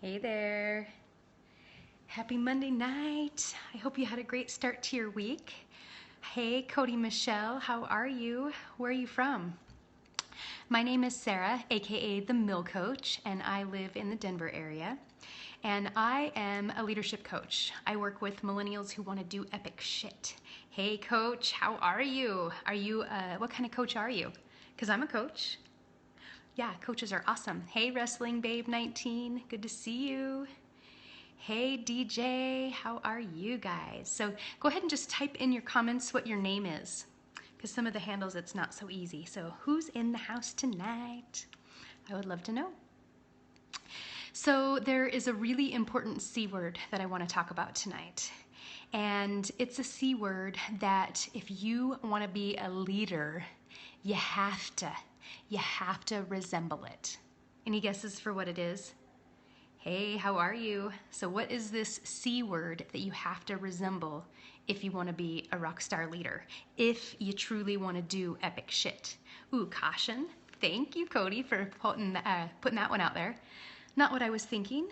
Hey there. Happy Monday night. I hope you had a great start to your week. Hey, Cody Michelle, how are you? Where are you from? My name is Sarah, aka the Mill Coach, and I live in the Denver area. And I am a leadership coach. I work with millennials who want to do epic shit. Hey, coach, how are you? What kind of coach are you? Because I'm a coach. Yeah, coaches are awesome. Hey, Wrestling Babe 19, good to see you. Hey, DJ, how are you guys? So go ahead and just type in your comments what your name is, because some of the handles it's not so easy. So who's in the house tonight? I would love to know. So there is a really important C word that I want to talk about tonight. And it's a C word that if you want to be a leader, you have to resemble it. Any guesses for what it is? Hey, how are you? So what is this C word that you have to resemble if you want to be a rock star leader? If you truly want to do epic shit. Ooh, caution. Thank you, Cody, for putting that one out there. Not what I was thinking,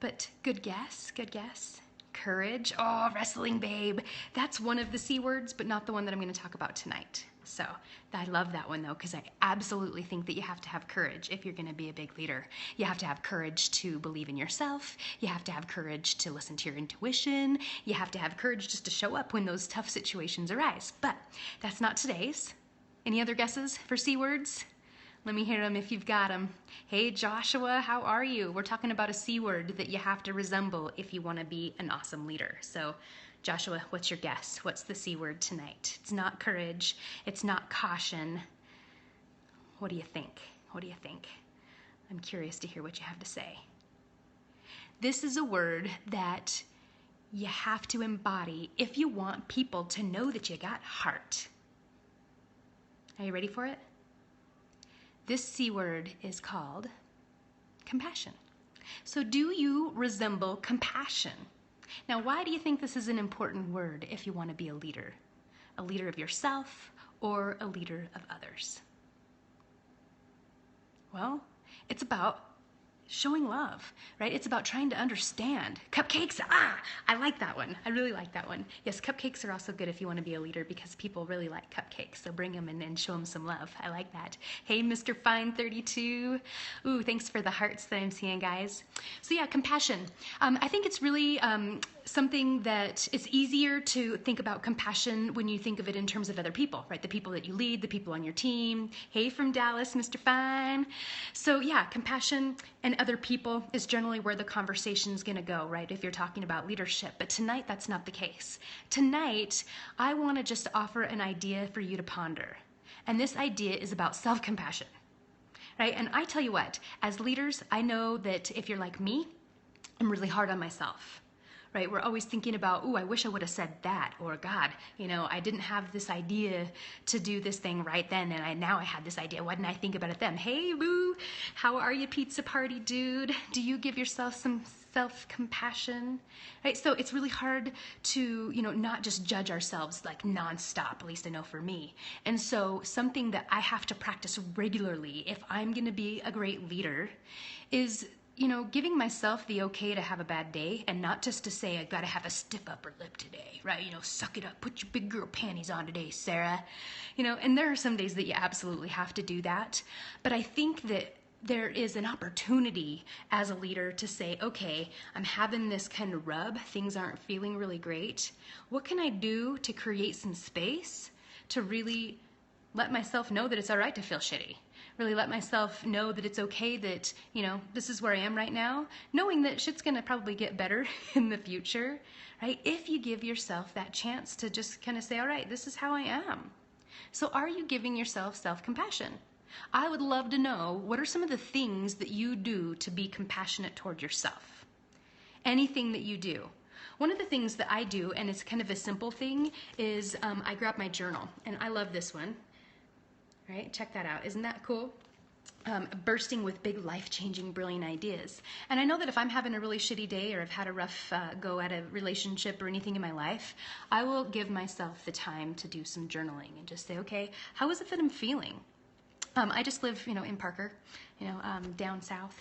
but good guess, good guess. Courage. Oh, Wrestling Babe. That's one of the C words, but not the one that I'm going to talk about tonight. So I love that one though, because I absolutely think that you have to have courage if you're going to be a big leader. You have to have courage to believe in yourself. You have to have courage to listen to your intuition. You have to have courage just to show up when those tough situations arise. But that's not today's. Any other guesses for C words? Let me hear them if you've got them. Hey, Joshua, how are you? We're talking about a C word that you have to resemble if you want to be an awesome leader. So Joshua, what's your guess? What's the C word tonight? It's not courage. It's not caution. What do you think? What do you think? I'm curious to hear what you have to say. This is a word that you have to embody if you want people to know that you got heart. Are you ready for it? This C word is called compassion. So do you resemble compassion? Now, why do you think this is an important word if you want to be a leader? A leader of yourself or a leader of others? Well, it's about showing love, right? It's about trying to understand. Cupcakes, I like that one. I really like that one. Yes, cupcakes are also good if you want to be a leader because people really like cupcakes. So bring them in and show them some love. I like that. Hey, Mr. Fine 32. Ooh, thanks for the hearts that I'm seeing, guys. So yeah, compassion. I think it's really something that it's easier to think about compassion when you think of it in terms of other people, right? The people that you lead, the people on your team. Hey, from Dallas, Mr. Fine. So yeah, compassion and other people is generally where the conversation's gonna go, right? If you're talking about leadership. But tonight, that's not the case. Tonight, I wanna just offer an idea for you to ponder. And this idea is about self-compassion, right? And I tell you what, as leaders, I know that if you're like me, I'm really hard on myself. Right? We're always thinking about, ooh, I wish I would have said that, or God, I didn't have this idea to do this thing right then, and now I had this idea. Why didn't I think about it then? Hey, boo, how are you, pizza party dude? Do you give yourself some self-compassion? Right? So it's really hard to, not just judge ourselves like nonstop, at least I know for me. And so something that I have to practice regularly if I'm going to be a great leader is giving myself the okay to have a bad day and not just to say, I gotta have a stiff upper lip today, right? Suck it up, put your big girl panties on today, Sarah. And there are some days that you absolutely have to do that. But I think that there is an opportunity as a leader to say, okay, I'm having this kind of rub, things aren't feeling really great. What can I do to create some space to really let myself know that it's all right to feel shitty? Really let myself know that it's okay that, this is where I am right now, knowing that shit's gonna probably get better in the future, right? If you give yourself that chance to just kind of say, all right, this is how I am. So are you giving yourself self-compassion? I would love to know, what are some of the things that you do to be compassionate toward yourself? Anything that you do. One of the things that I do, and it's kind of a simple thing, is I grab my journal, and I love this one. Right? Check that out. Isn't that cool? Bursting with big, life-changing, brilliant ideas. And I know that if I'm having a really shitty day or I've had a rough go at a relationship or anything in my life, I will give myself the time to do some journaling and just say, okay, how is it that I'm feeling? I just live, in Parker, down south.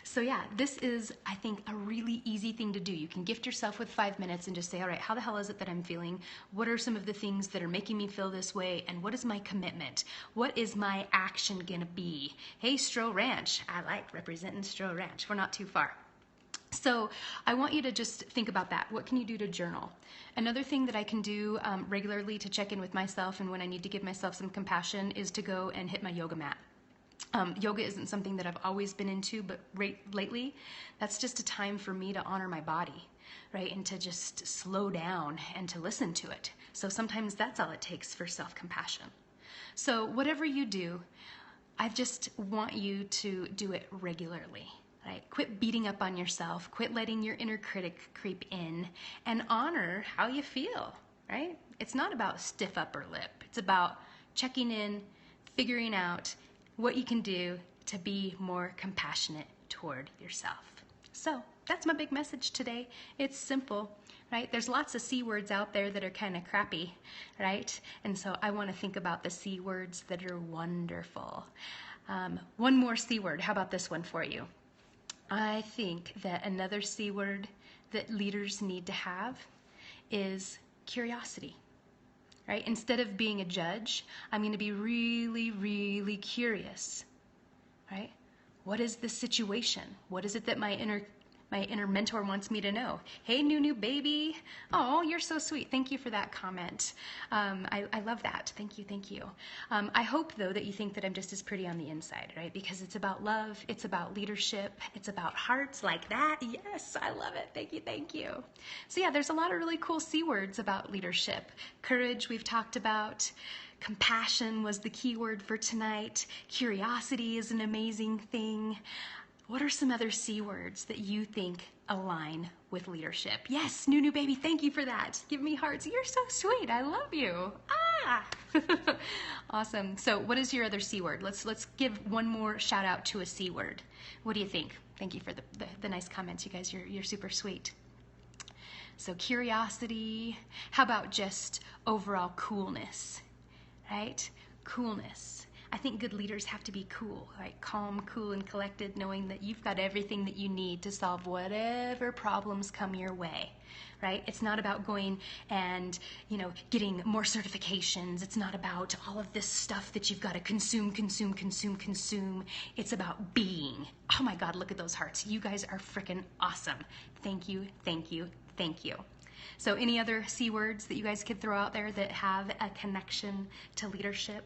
So yeah, this is, I think, a really easy thing to do. You can gift yourself with 5 minutes and just say, all right, how the hell is it that I'm feeling? What are some of the things that are making me feel this way? And what is my commitment? What is my action gonna be? Hey, Stro Ranch. I like representing Stro Ranch. We're not too far. So I want you to just think about that. What can you do to journal? Another thing that I can do regularly to check in with myself and when I need to give myself some compassion is to go and hit my yoga mat. Yoga isn't something that I've always been into, but lately, that's just a time for me to honor my body, right? And to just slow down and to listen to it. So sometimes that's all it takes for self-compassion. So whatever you do, I just want you to do it regularly. Right? Quit beating up on yourself, quit letting your inner critic creep in, and honor how you feel, right? It's not about stiff upper lip. It's about checking in, figuring out what you can do to be more compassionate toward yourself. So that's my big message today. It's simple, right? There's lots of C words out there that are kind of crappy, right? And so I want to think about the C words that are wonderful. One more C word. How about this one for you? I think that another C word that leaders need to have is curiosity, right? Instead of being a judge, I'm going to be really, really curious, right? What is the situation? What is it that my inner mentor wants me to know? Hey, new baby. Oh, you're so sweet. Thank you for that comment. I love that. Thank you. I hope, though, that you think that I'm just as pretty on the inside, right? Because it's about love. It's about leadership. It's about hearts like that. Yes, I love it. Thank you. So yeah, there's a lot of really cool C words about leadership. Courage, we've talked about. Compassion was the key word for tonight. Curiosity is an amazing thing. What are some other C words that you think align with leadership? Yes, new baby, thank you for that. Give me hearts. You're so sweet. I love you. Ah! Awesome. So what is your other C word? Let's give one more shout out to a C word. What do you think? Thank you for the nice comments, you guys. You're super sweet. So curiosity. How about just overall coolness, right? Coolness. I think good leaders have to be cool, right? Calm, cool, and collected, knowing that you've got everything that you need to solve whatever problems come your way, right? It's not about going and, getting more certifications. It's not about all of this stuff that you've got to consume. It's about being. Oh my God, look at those hearts. You guys are freaking awesome. Thank you. So any other C words that you guys could throw out there that have a connection to leadership?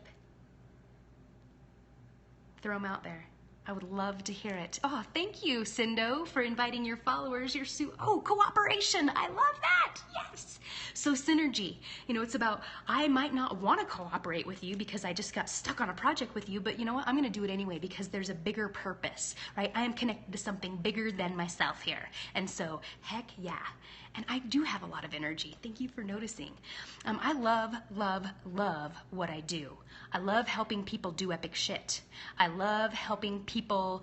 Throw them out there. I would love to hear it. Oh, thank you, Cindo, for inviting your followers. Cooperation. I love that. Yes. So synergy. It's about, I might not want to cooperate with you because I just got stuck on a project with you, but you know what? I'm going to do it anyway because there's a bigger purpose, right? I am connected to something bigger than myself here. And so, heck yeah. And I do have a lot of energy. Thank you for noticing. I love what I do. I love helping people do epic shit. I love helping people,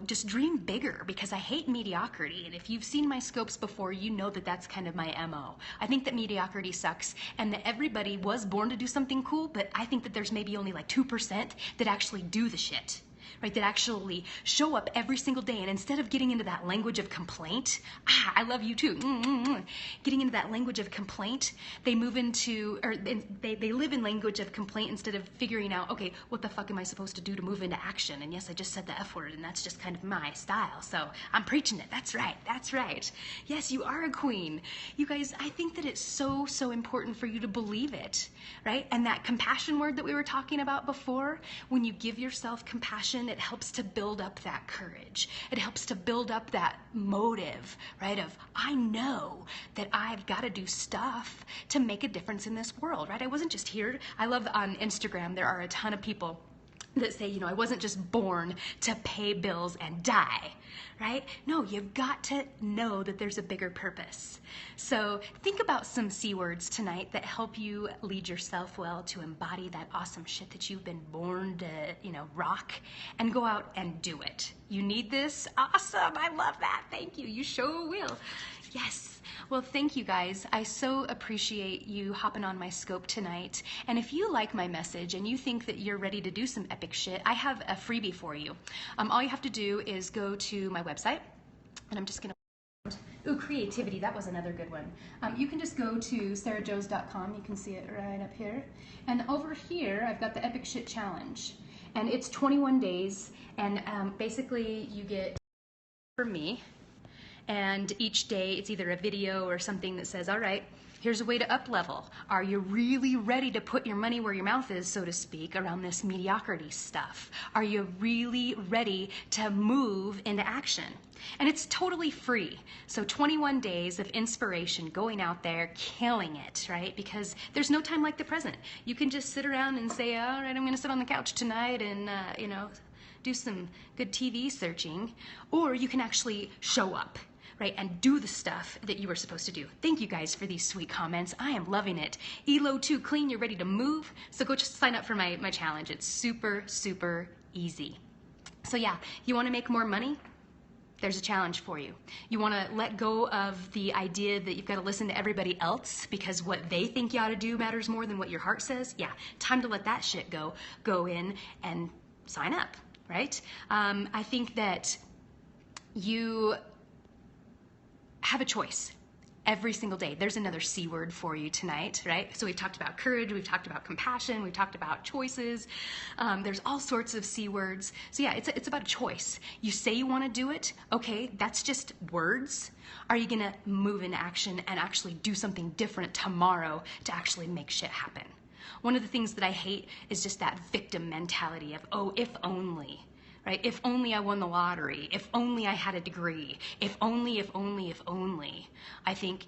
just dream bigger because I hate mediocrity. And if you've seen my scopes before, you know that that's kind of my MO. I think that mediocrity sucks and that everybody was born to do something cool, but I think that there's maybe only like 2% that actually do the shit. Right, that actually show up every single day, and instead of getting into that language of complaint, I love you too, getting into that language of complaint, they move into, or they live in language of complaint instead of figuring out, okay, what the fuck am I supposed to do to move into action? And yes, I just said the F word, and that's just kind of my style, so I'm preaching it. That's right. Yes, you are a queen. You guys, I think that it's so important for you to believe it, right? And that compassion word that we were talking about before, when you give yourself compassion, it helps to build up that courage. It helps to build up that motive, right? Of, I know that I've got to do stuff to make a difference in this world, right? I wasn't just here. I love on Instagram, there are a ton of people that say, I wasn't just born to pay bills and die, right? No, you've got to know that there's a bigger purpose. So think about some C words tonight that help you lead yourself well to embody that awesome shit that you've been born to, rock, and go out and do it. You need this? Awesome. I love that. Thank you. You sure will. Yes. Well, thank you guys. I so appreciate you hopping on my scope tonight. And if you like my message and you think that you're ready to do some epic shit, I have a freebie for you. All you have to do is go to my website, and I'm just going to ooh, creativity, that was another good one. You can just go to sarahjoes.com. You can see it right up here. And over here, I've got the Epic Shit Challenge. And it's 21 days. And basically, you get from me. And each day, it's either a video or something that says, all right, here's a way to up level. Are you really ready to put your money where your mouth is, so to speak, around this mediocrity stuff? Are you really ready to move into action? And it's totally free. So 21 days of inspiration, going out there, killing it, right? Because there's no time like the present. You can just sit around and say, all right, I'm going to sit on the couch tonight and, do some good TV searching. Or you can actually show up, right, and do the stuff that you were supposed to do. Thank you guys for these sweet comments. I am loving it. ELO 2 clean, you're ready to move. So go just sign up for my challenge. It's super, super easy. So yeah, you want to make more money? There's a challenge for you. You want to let go of the idea that you've got to listen to everybody else because what they think you ought to do matters more than what your heart says? Yeah, time to let that shit go. Go in and sign up, right? I think that you have a choice every single day. There's another C word for you tonight, right? So we've talked about courage, we've talked about compassion, we've talked about choices. There's all sorts of C words. So yeah, it's about a choice. You say you want to do it, okay, that's just words. Are you gonna move into action and actually do something different tomorrow to actually make shit happen? One of the things that I hate is just that victim mentality of, oh, if only. Right? If only I won the lottery, if only I had a degree, if only, if only, if only. I think,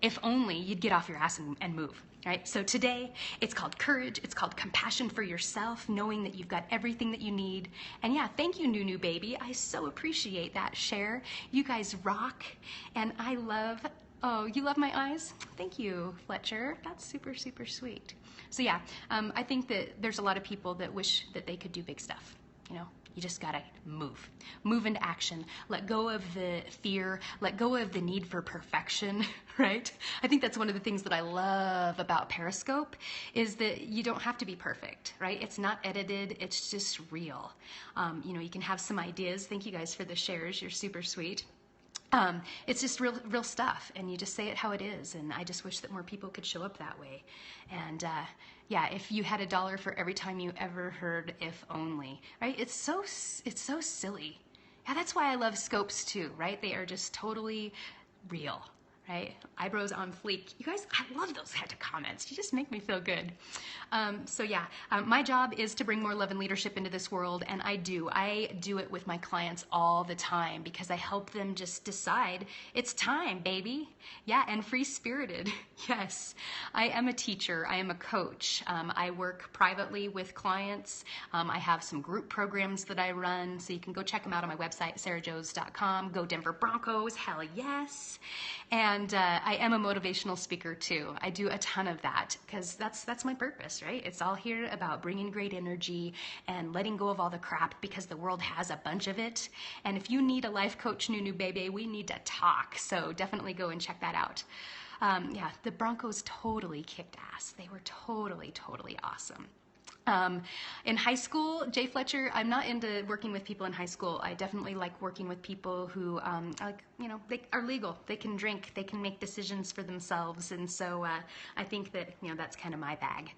if only you'd get off your ass and move, right? So today, it's called courage, it's called compassion for yourself, knowing that you've got everything that you need. And yeah, thank you, Nunu Baby. I so appreciate that share. You guys rock, and I love, oh, you love my eyes? Thank you, Fletcher. That's super, super sweet. So yeah, I think that there's a lot of people that wish that they could do big stuff. You just gotta move into action. Let go of the fear, let go of the need for perfection, right? I think that's one of the things that I love about Periscope is that you don't have to be perfect, right? It's not edited, it's just real. You can have some ideas. Thank you guys for the shares, you're super sweet. It's just real stuff, and you just say it how it is, and I just wish that more people could show up that way. And yeah, if you had $1 for every time you ever heard "if only," right? It's so silly. Yeah, that's why I love scopes too, right? They are just totally real, right? Eyebrows on fleek. You guys, I love those kind of comments. You just make me feel good. So yeah, my job is to bring more love and leadership into this world, and I do it with my clients all the time because I help them just decide it's time, baby. Yeah, and free-spirited. Yes, I am a teacher. I am a coach. I work privately with clients. I have some group programs that I run, so you can go check them out on my website, sarahjoes.com. Go Denver Broncos, hell yes. And I am a motivational speaker too. I do a ton of that because that's my purpose, right? It's all here about bringing great energy and letting go of all the crap because the world has a bunch of it. And if you need a life coach, Nunu Baby, we need to talk. So definitely go and check that out. Yeah, the Broncos totally kicked ass. They were totally, totally awesome. In high school, Jay Fletcher, I'm not into working with people in high school. I definitely like working with people who, they are legal. They can drink. They can make decisions for themselves. And so I think that, that's kind of my bag.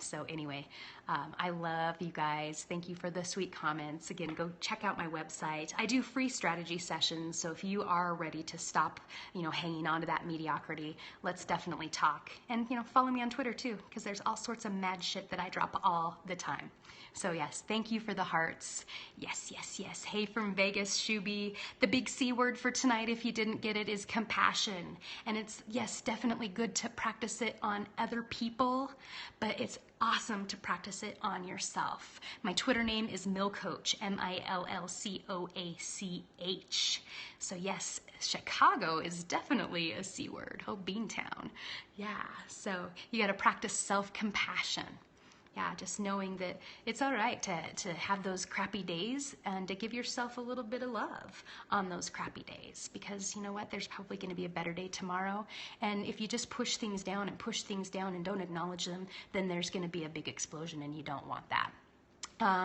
So anyway, I love you guys. Thank you for the sweet comments. Again, go check out my website. I do free strategy sessions. So if you are ready to stop, hanging on to that mediocrity, let's definitely talk. And, follow me on Twitter too, because there's all sorts of mad shit that I drop all the time. So yes, thank you for the hearts. Yes, yes, yes. Hey from Vegas, Shuby. The big C word for tonight, if you didn't get it, is compassion. And it's, yes, definitely good to practice it on other people, but it's awesome to practice it on yourself. My Twitter name is millcoach, millcoach. So yes, Chicago is definitely a C word. Oh, Beantown. Yeah, so you got to practice self-compassion. Yeah, just knowing that it's all right to have those crappy days and to give yourself a little bit of love on those crappy days, because you know what, there's probably going to be a better day tomorrow. And if you just push things down and don't acknowledge them, then there's going to be a big explosion, and you don't want that.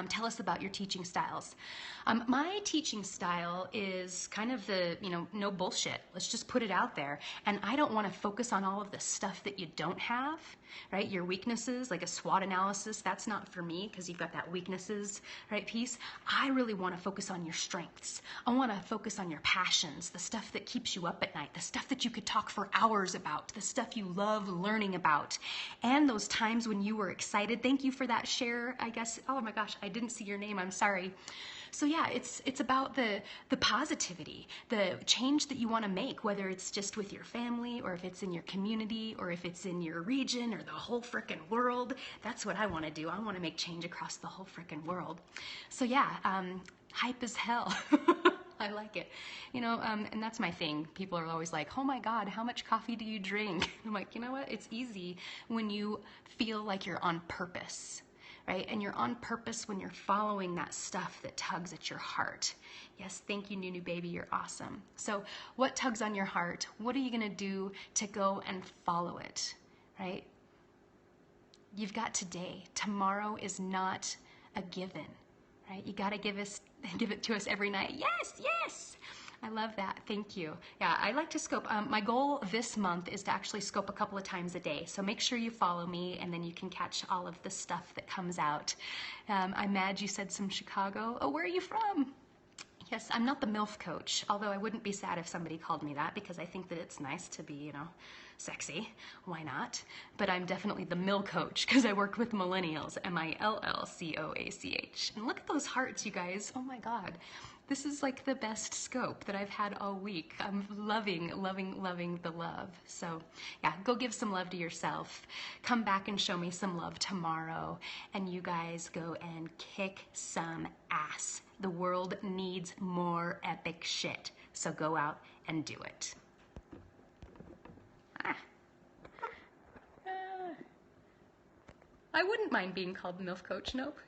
Tell us about your teaching styles. My teaching style is kind of the, no bullshit. Let's just put it out there. And I don't want to focus on all of the stuff that you don't have, right? Your weaknesses, like a SWOT analysis, that's not for me, because you've got that weaknesses, right, piece. I really want to focus on your strengths. I want to focus on your passions, the stuff that keeps you up at night, the stuff that you could talk for hours about, the stuff you love learning about, and those times when you were excited. Thank you for that share, I guess. Oh my gosh, I didn't see your name, I'm sorry. So yeah, it's about the positivity, the change that you want to make, whether it's just with your family, or if it's in your community, or if it's in your region, or the whole frickin' world. That's what I want to do. I want to make change across the whole frickin' world. So yeah, hype as hell. I like it. And that's my thing. People are always like, oh my God, how much coffee do you drink? I'm like, you know what? It's easy when you feel like you're on purpose. Right? And you're on purpose when you're following that stuff that tugs at your heart. Yes, thank you, Nunu baby, you're awesome. So what tugs on your heart? What are you going to do to go and follow it, right? You've got today. Tomorrow is not a given, right? You got to give it to us every night. Yes, yes. I love that. Thank you. Yeah, I like to scope. My goal this month is to actually scope a couple of times a day. So make sure you follow me, and then you can catch all of the stuff that comes out. I'm mad you said some Chicago. Oh, where are you from? Yes, I'm not the MILF coach, although I wouldn't be sad if somebody called me that, because I think that it's nice to be, sexy. Why not? But I'm definitely the mill coach, because I work with millennials. MILLCOACH. And look at those hearts, you guys. Oh my God. This is like the best scope that I've had all week. I'm loving, loving, loving the love. So yeah, go give some love to yourself. Come back and show me some love tomorrow. And you guys go and kick some ass. The world needs more epic shit. So go out and do it. I wouldn't mind being called the MILF Coach, nope.